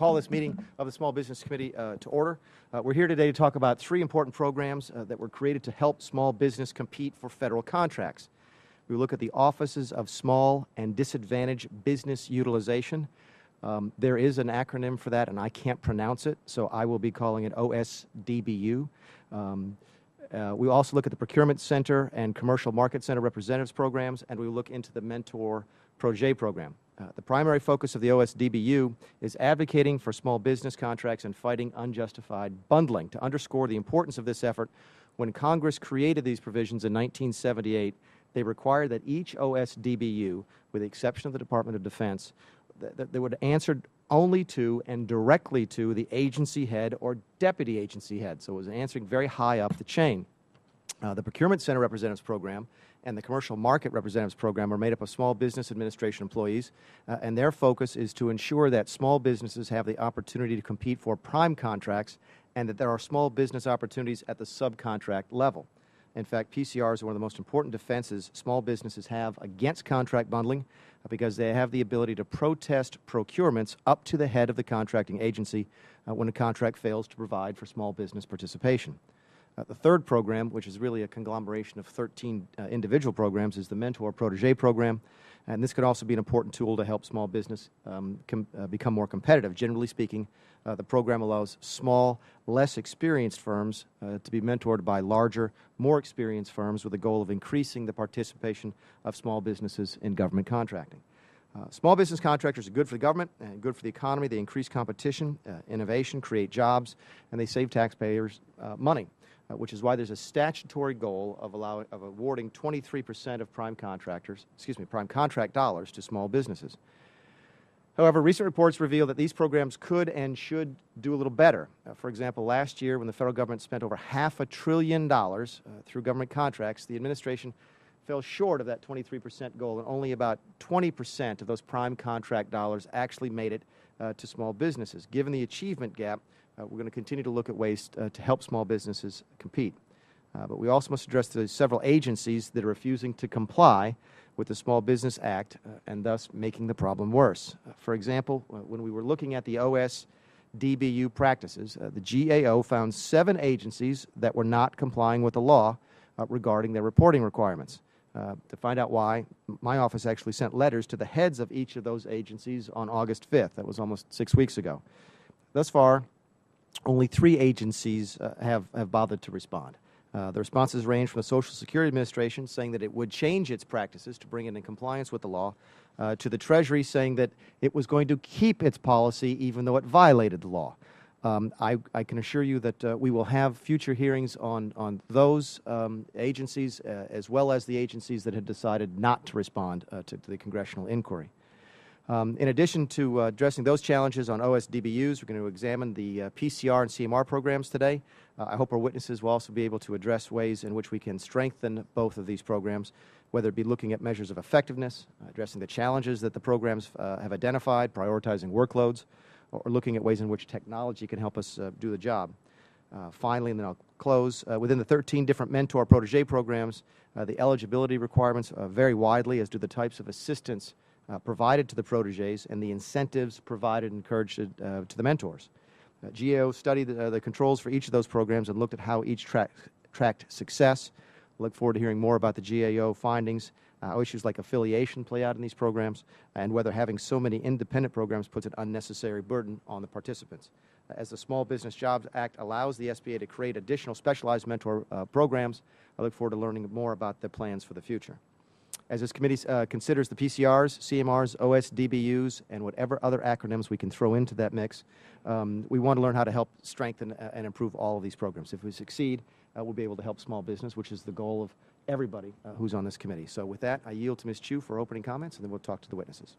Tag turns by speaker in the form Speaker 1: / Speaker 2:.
Speaker 1: call this meeting of the Small Business Committee to order. We're here today to talk about three important programs that were created to help small business compete for federal contracts. We look at the Offices of Small and Disadvantaged Business Utilization. There is an acronym for that, and I can't pronounce it, so I will be calling it OSDBU. We also look at the Procurement Center and Commercial Market Center Representatives programs, and we look into the Mentor-Protégé program. The primary focus of the OSDBU is advocating for small business contracts and fighting unjustified bundling. To underscore the importance of this effort, when Congress created these provisions in 1978, they required that each OSDBU, with the exception of the Department of Defense, that they would answer only to and directly to the agency head or deputy agency head. So it was answering very high up the chain. The Procurement Center Representatives Program and the Commercial Market Representatives Program are made up of small business administration employees, and their focus is to ensure that small businesses have the opportunity to compete for prime contracts and that there are small business opportunities at the subcontract level. In fact, PCRs are one of the most important defenses small businesses have against contract bundling because they have the ability to protest procurements up to the head of the contracting agency when a contract fails to provide for small business participation. The third program, which is really a conglomeration of 13 individual programs, is the Mentor-Protégé program, and this could also be an important tool to help small business become more competitive. Generally speaking, the program allows small, less experienced firms to be mentored by larger, more experienced firms with the goal of increasing the participation of small businesses in government contracting. Small business contractors are good for the government and good for the economy. They increase competition, innovation, create jobs, and they save taxpayers money. Which is why there's a statutory goal of awarding 23% of prime contract dollars to small businesses. However, recent reports reveal that these programs could and should do a little better. For example, last year when the federal government spent over $500 billion through government contracts, the administration fell short of that 23% goal, and only about 20% of those prime contract dollars actually made it to small businesses. Given the achievement gap, we're going to continue to look at ways to help small businesses compete. But we also must address the several agencies that are refusing to comply with the Small Business Act and thus making the problem worse. For example, when we were looking at the OSDBU practices, the GAO found 7 agencies that were not complying with the law regarding their reporting requirements. To find out why, my office actually sent letters to the heads of each of those agencies on August 5th. That was almost 6 weeks ago. Thus far, only 3 agencies have bothered to respond. The responses range from the Social Security Administration saying that it would change its practices to bring it in compliance with the law, to the Treasury saying that it was going to keep its policy even though it violated the law. I can assure you that we will have future hearings on those agencies as well as the agencies that had decided not to respond to the congressional inquiry. In addition to addressing those challenges on OSDBUs, we're going to examine the PCR and CMR programs today. I hope our witnesses will also be able to address ways in which we can strengthen both of these programs, whether it be looking at measures of effectiveness, addressing the challenges that the programs have identified, prioritizing workloads, or looking at ways in which technology can help us do the job. Finally, and then I'll close, within the 13 different Mentor-Protégé programs, the eligibility requirements vary widely, as do the types of assistance provided to the protégés and the incentives provided and encouraged to the mentors. GAO studied the controls for each of those programs and looked at how each tracked success. I look forward to hearing more about the GAO findings, how issues like affiliation play out in these programs, and whether having so many independent programs puts an unnecessary burden on the participants. As the Small Business Jobs Act allows the SBA to create additional specialized mentor programs, I look forward to learning more about the plans for the future. As this committee considers the PCRs, CMRs, OSDBUs, and whatever other acronyms we can throw into that mix, we want to learn how to help strengthen and improve all of these programs. If we succeed, we'll be able to help small business, which is the goal of everybody who's on this committee. So with that, I yield to Ms. Chu for opening comments, and then we'll talk to the witnesses.